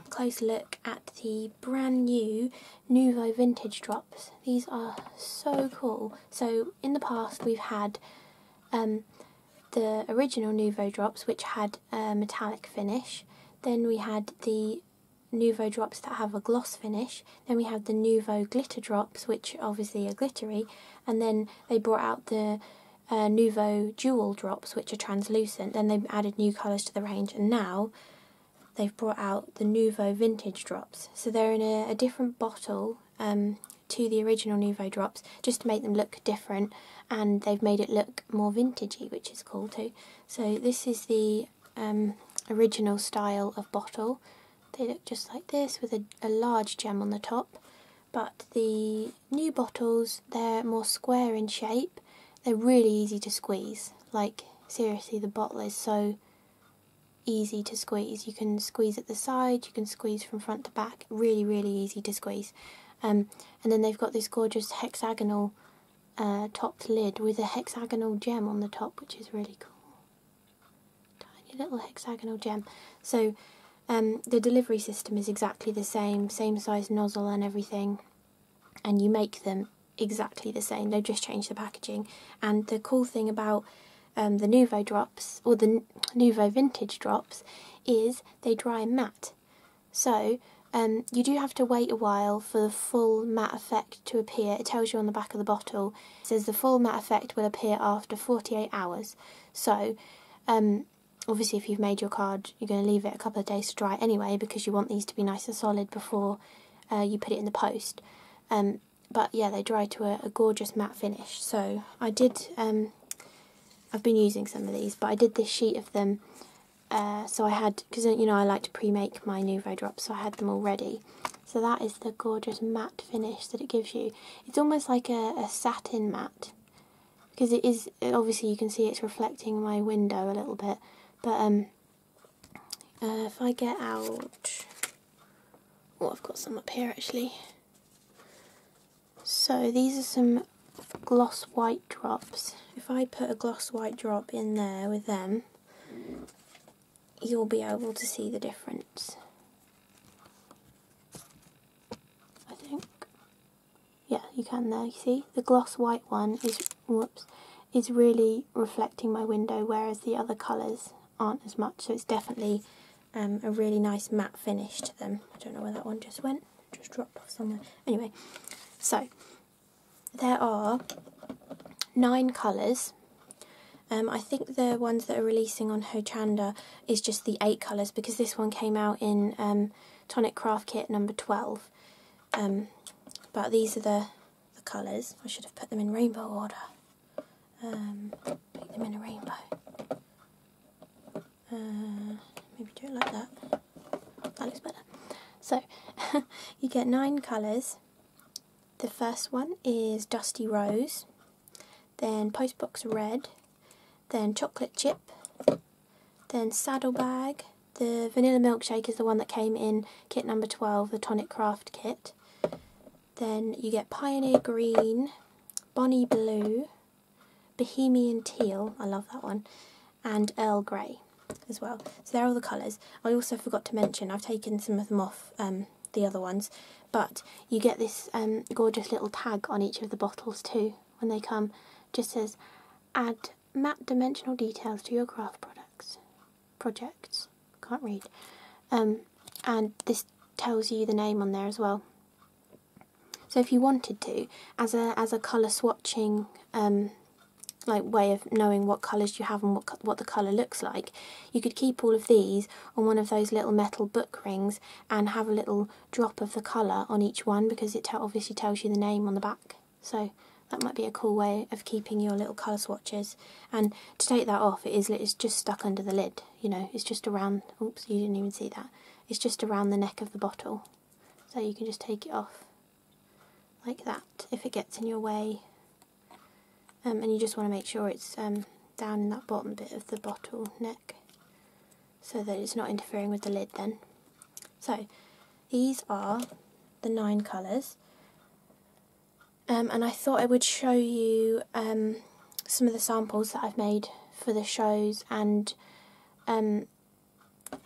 close look at the brand new Nouveau vintage drops. These are so cool. So in the past we've had the original Nouveau drops, which had a metallic finish. Then we had the Nouveau drops that have a gloss finish. Then we have the Nouveau glitter drops, which obviously are glittery. And then they brought out the Nouveau Jewel drops, which are translucent. Then they added new colours to the range, and now they've brought out the Nouveau vintage drops. So they're in a different bottle to the original Nouveau drops, just to make them look different, and they've made it look more vintagey, which is cool too. So this is the original style of bottle. They look just like this with a large gem on the top, but the new bottles, they're more square in shape. They're really easy to squeeze. Like, seriously, the bottle is so easy to squeeze. You can squeeze at the side, you can squeeze from front to back. Really, really easy to squeeze. And then they've got this gorgeous hexagonal topped lid with a hexagonal gem on the top, which is really cool. Tiny little hexagonal gem. So the delivery system is exactly the same size nozzle and everything, and you make them exactly the same. They've just changed the packaging. And the cool thing about the Nouveau drops, or the Nouveau vintage drops, is they dry matte. So you do have to wait a while for the full matte effect to appear. It tells you on the back of the bottle. It says the full matte effect will appear after 48 hours. So obviously if you've made your card, you're going to leave it a couple of days to dry anyway, because you want these to be nice and solid before you put it in the post. But yeah, they dry to a gorgeous matte finish. So I did, I've been using some of these, but I did this sheet of them. So I had, because you know I like to pre-make my Nouveau drops, so I had them all ready. So that is the gorgeous matte finish that it gives you. It's almost like a satin matte, because it is, obviously you can see it's reflecting my window a little bit. But if I get out, oh, I've got some up here actually. So these are some gloss white drops. If I put a gloss white drop in there with them, you'll be able to see the difference. I think. Yeah, you can there, you see? The gloss white one is really reflecting my window, whereas the other colours aren't as much. So it's definitely a really nice matte finish to them. I don't know where that one just went. It just dropped off somewhere. Anyway, so there are 9 colours. I think the ones that are releasing on Hochanda is just the 8 colours, because this one came out in Tonic Craft Kit number 12. But these are the colours. I should have put them in rainbow order. Pick them in a rainbow. Maybe do it like that. That looks better. So, you get 9 colours. The first one is Dusty Rose, then Postbox Red, then Chocolate Chip, then Saddlebag. The Vanilla Milkshake is the one that came in kit number 12, the Tonic Craft kit. Then you get Pioneer Green, Bonnie Blue, Bohemian Teal, I love that one, and Earl Grey as well. So they're all the colours. I also forgot to mention, I've taken some of them off the other ones, but you get this gorgeous little tag on each of the bottles too when they come. Just says, add matte dimensional details to your craft projects. Can't read. And this tells you the name on there as well. So if you wanted to, as a colour swatching like way of knowing what colours you have and what the colour looks like, you could keep all of these on one of those little metal book rings and have a little drop of the colour on each one, because it obviously tells you the name on the back. So that might be a cool way of keeping your little colour swatches. And to take that off, it's just stuck under the lid, you know, it's just around, oops, you didn't even see that, it's just around the neck of the bottle. So you can just take it off like that if it gets in your way. And you just want to make sure it's down in that bottom bit of the bottle neck, so that it's not interfering with the lid then. So these are the 9 colours. And I thought I would show you some of the samples that I've made for the shows, and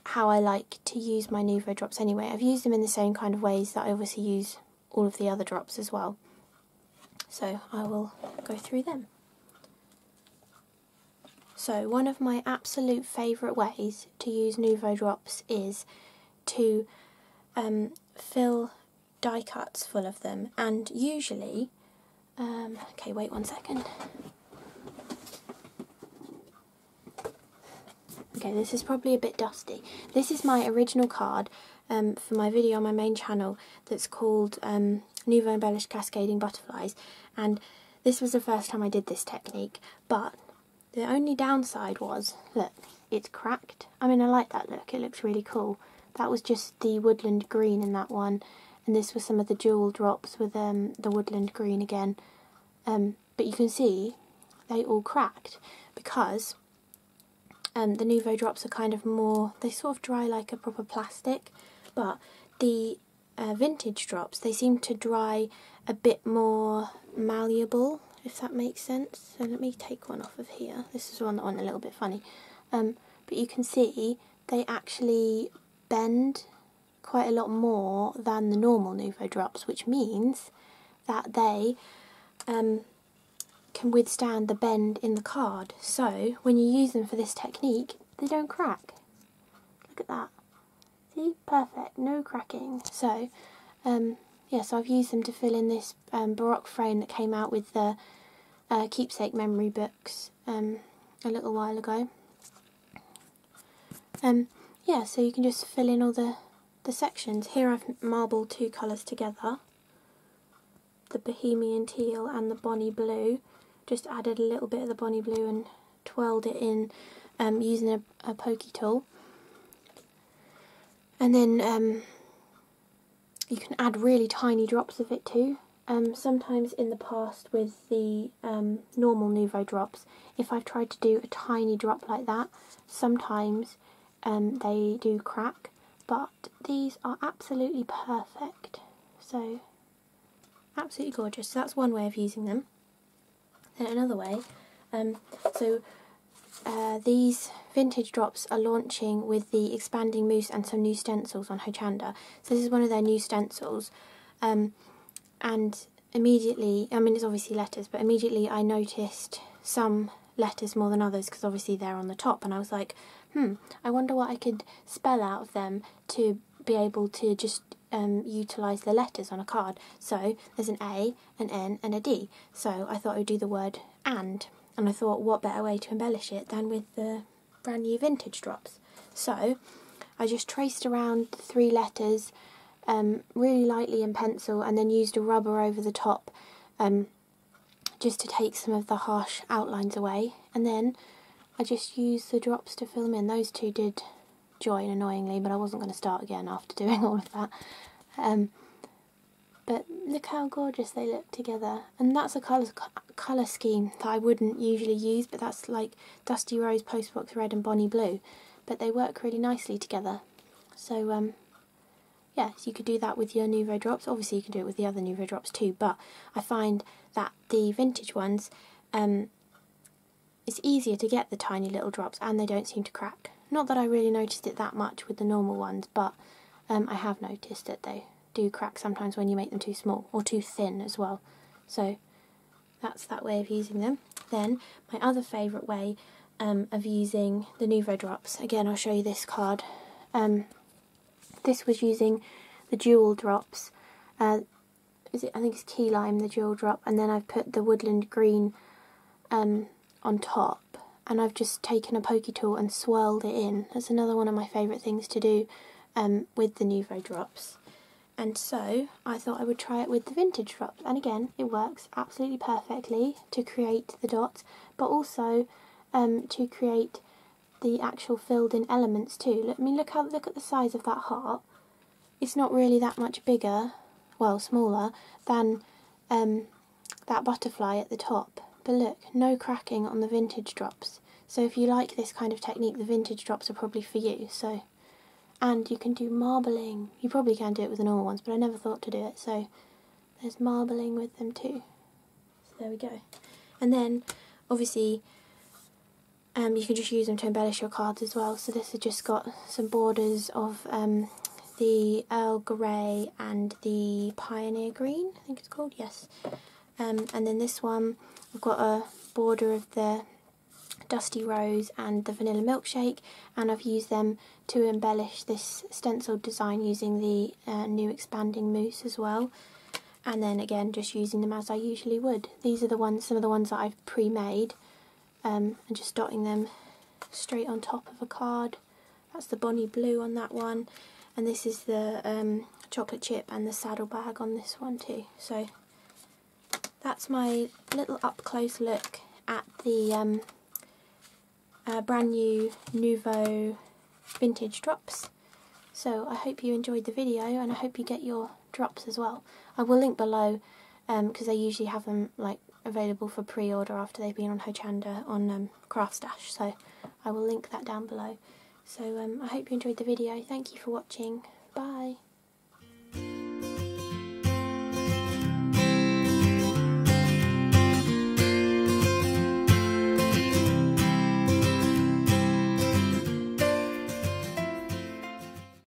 how I like to use my Nouveau drops anyway. I've used them in the same kind of ways that I obviously use all of the other drops as well. So I will go through them. So one of my absolute favourite ways to use Nouveau drops is to fill die cuts full of them, and usually, okay, wait 1 second. Okay, this is probably a bit dusty. This is my original card for my video on my main channel that's called Nouveau Embellished Cascading Butterflies, and this was the first time I did this technique, but the only downside was, look, it's cracked. I mean, I like that look, it looks really cool. That was just the woodland green in that one, and this was some of the jewel drops with the woodland green again. But you can see they all cracked because the Nouveau drops are kind of more, they sort of dry like a proper plastic, but the vintage drops, they seem to dry a bit more malleable, if that makes sense. So let me take one off of here. This is one that went a little bit funny. But you can see they actually bend quite a lot more than the normal Nouveau drops, which means that they can withstand the bend in the card. So when you use them for this technique, they don't crack. Look at that. See? Perfect. No cracking. So, yeah, so I've used them to fill in this Baroque frame that came out with the keepsake memory books a little while ago. Yeah, so you can just fill in all the sections. Here I've marbled two colours together, the Bohemian Teal and the Bonnie Blue. Just added a little bit of the Bonnie Blue and twirled it in using a pokey tool. And then you can add really tiny drops of it too. Sometimes in the past with the normal Nouveau drops, if I've tried to do a tiny drop like that, sometimes they do crack, but these are absolutely perfect. So, absolutely gorgeous. So that's one way of using them. Then another way, these vintage drops are launching with the expanding mousse and some new stencils on Hochanda. So this is one of their new stencils, and immediately, I mean it's obviously letters, but immediately I noticed some letters more than others because obviously they're on the top, and I was like, I wonder what I could spell out of them to be able to just utilise the letters on a card. So there's an A, an N and a D, so I thought I would do the word and I thought what better way to embellish it than with the brand new vintage drops. So I just traced around the three letters really lightly in pencil, and then used a rubber over the top just to take some of the harsh outlines away, and then I just used the drops to fill them in. Those two did join annoyingly, but I wasn't going to start again after doing all of that. But look how gorgeous they look together, and that's a colour scheme that I wouldn't usually use, but that's like Dusty Rose, Postbox Red and Bonnie Blue, but they work really nicely together. So yeah, so you could do that with your Nouveau drops. Obviously you can do it with the other Nouveau drops too, but I find that the vintage ones, it's easier to get the tiny little drops and they don't seem to crack. Not that I really noticed it that much with the normal ones, but I have noticed that they do crack sometimes when you make them too small or too thin as well. So that's that way of using them. Then my other favourite way of using the Nouveau drops, again I'll show you this card. This was using the jewel drops. I think it's Key Lime, the jewel drop, and then I've put the woodland green on top, and I've just taken a pokey tool and swirled it in. That's another one of my favourite things to do with the Nouveau drops. And so I thought I would try it with the vintage drops, and again it works absolutely perfectly to create the dots, but also to create the actual filled in elements too. I mean look at the size of that heart. It's not really that much bigger, well smaller, than that butterfly at the top. But look, no cracking on the vintage drops. So if you like this kind of technique, the vintage drops are probably for you. So, and you can do marbling. You probably can do it with the normal ones, but I never thought to do it. So there's marbling with them too. So there we go. And then obviously You can just use them to embellish your cards as well. So this has just got some borders of the Earl Grey and the Pioneer Green, I think it's called, yes. And then this one, I've got a border of the Dusty Rose and the Vanilla Milkshake, and I've used them to embellish this stencil design using the new expanding mousse as well. And then again, just using them as I usually would. These are the ones, some of the ones that I've pre-made, and just dotting them straight on top of a card. That's the Bonnie Blue on that one, and this is the chocolate chip and the saddlebag on this one too. So that's my little up close look at the brand new Nouveau vintage drops. So I hope you enjoyed the video, and I hope you get your drops as well. I will link below because they usually have them like available for pre-order after they've been on Hochanda on CRaFTi, so I will link that down below. So I hope you enjoyed the video. Thank you for watching.